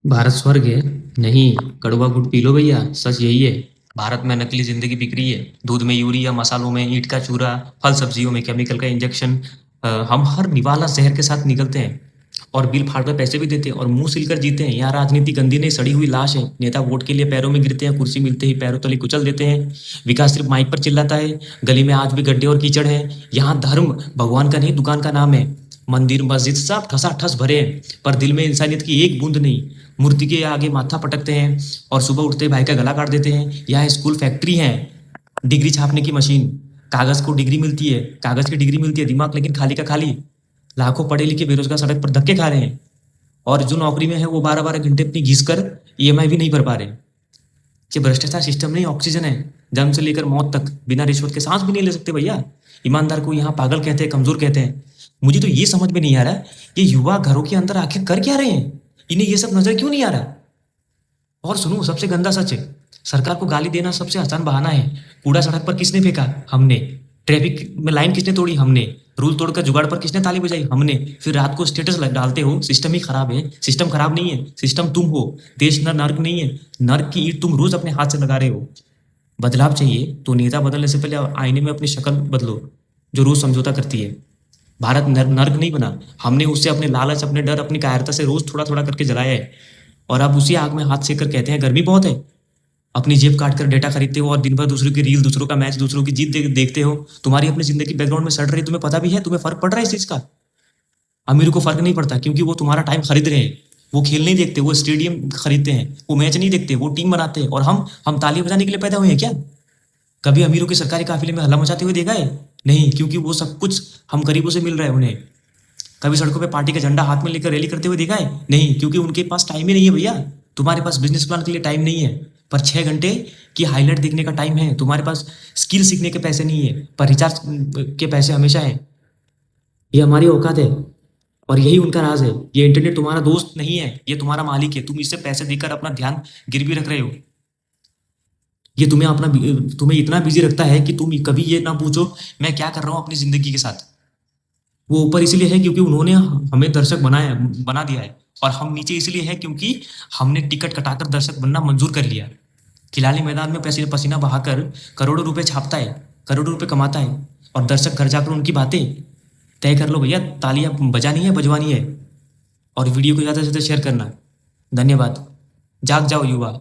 भारत स्वर्ग है? नहीं, कड़वा गुड़ पी लो भैया, सच यही है। भारत में नकली जिंदगी बिक रही है। दूध में यूरिया, मसालों में ईंट का चूरा, फल सब्जियों में केमिकल का इंजेक्शन। हम हर निवाला जहर के साथ निकलते हैं और बिल फाड़ कर पैसे भी देते हैं और मुंह सिलकर जीते हैं। यहाँ राजनीति गंदी नहीं, सड़ी हुई लाश है। नेता वोट के लिए पैरों में गिरते हैं, कुर्सी मिलते ही पैरों तले कुचल देते हैं। विकास सिर्फ माइक पर चिल्लाता है, गली में आज भी गड्ढे और कीचड़ है। यहाँ धर्म भगवान का नहीं, दुकान का नाम है। मंदिर मस्जिद सब ठसाठस भरे हैं, पर दिल में इंसानियत की एक बूंद नहीं। मूर्ति के आगे माथा पटकते हैं और सुबह उठते ही भाई का गला काट देते हैं। यहाँ स्कूल फैक्ट्री है, डिग्री छापने की मशीन। कागज को डिग्री मिलती है, कागज की डिग्री मिलती है, दिमाग लेकिन खाली का खाली। लाखों पढ़े लिखे बेरोजगार सड़क पर धक्के खा रहे हैं और जो नौकरी में है वो 12-12 घंटे अपनी घिस कर ईएमआई भी नहीं भर पा रहे। ये भ्रष्टाचार सिस्टम नहीं, ऑक्सीजन है। जन्म से लेकर मौत तक बिना रिश्वत के सांस भी नहीं ले सकते भैया। ईमानदार को यहाँ पागल कहते हैं, कमजोर कहते हैं। मुझे तो ये समझ में नहीं आ रहा, ये युवा घरों के अंदर आखिर कर क्या रहे हैं? इन्हें ये सब नजर क्यों नहीं आ रहा? और सुनो, सबसे गंदा सच है, सरकार को गाली देना सबसे आसान बहाना है। कूड़ा सड़क पर किसने फेंका? हमने। ट्रैफिक में लाइन किसने तोड़ी? हमने। रूल तोड़कर जुगाड़ पर किसने ताली बजाई? हमने। फिर रात को स्टेटस डालते हो सिस्टम ही खराब है। सिस्टम खराब नहीं है, सिस्टम तुम हो। देश नर्क नहीं है, नर्क की ईंट तुम रोज अपने हाथ से लगा रहे हो। बदलाव चाहिए तो नेता बदलने से पहले आईने में अपनी शक्ल बदलो, जो रोज समझौता करती है। भारत नर्क नहीं बना, हमने उससे अपने लालच, अपने डर, अपनी कायरता से रोज थोड़ा थोड़ा करके जलाया है। और अब उसी आग में हाथ सेक कर कहते हैं गर्मी बहुत है। अपनी जेब काट कर डेटा खरीदते हो और दिन भर दूसरों की रील, दूसरों का मैच, दूसरों की जीत देखते हो। तुम्हारी अपनी जिंदगी बैकग्राउंड में सड़ रही, तुम्हें पता भी है? तुम्हें फर्क पड़ रहा है इस चीज का? अमीर को फर्क नहीं पड़ता, क्योंकि वो तुम्हारा टाइम खरीद रहे हैं। वो खेल नहीं देखते, वो स्टेडियम खरीदते हैं। वो मैच नहीं देखते, वो टीम बनाते हैं। और हम ताली बजाने के लिए पैदा हुए हैं क्या? कभी अमीरों के सरकारी काफिले में हल्ला मचाते हुए देखा है? नहीं, क्योंकि वो सब कुछ हम गरीबों से मिल रहा है उन्हें। कभी सड़कों पे पार्टी का झंडा हाथ में लेकर रैली करते हुए देखा है? नहीं, क्योंकि उनके पास टाइम ही नहीं है भैया। तुम्हारे पास बिजनेस प्लान के लिए टाइम नहीं है, पर 6 घंटे की हाईलाइट देखने का टाइम है। तुम्हारे पास स्किल सीखने के पैसे नहीं है, पर रिचार्ज के पैसे हमेशा है। ये हमारी औकात है और यही उनका राज है। ये इंटरनेट तुम्हारा दोस्त नहीं है, ये तुम्हारा मालिक है। तुम इससे पैसे देकर अपना ध्यान गिरवी रख रहे हो। ये तुम्हें इतना बिजी रखता है कि तुम कभी ये ना पूछो मैं क्या कर रहा हूँ अपनी जिंदगी के साथ। वो ऊपर इसलिए है क्योंकि उन्होंने हमें दर्शक बना दिया है, और हम नीचे इसलिए है क्योंकि हमने टिकट कटाकर दर्शक बनना मंजूर कर लिया। खिलाड़ी मैदान में पसीना पसीना बहाकर करोड़ों रुपए छापता है, करोड़ों रुपए कमाता है, और दर्शक घर जाकर उनकी बातें तय कर लो भैया। तालियां बजानी है, बजवानी है। और वीडियो को ज़्यादा से ज़्यादा शेयर करना। धन्यवाद। जाग जाओ युवा।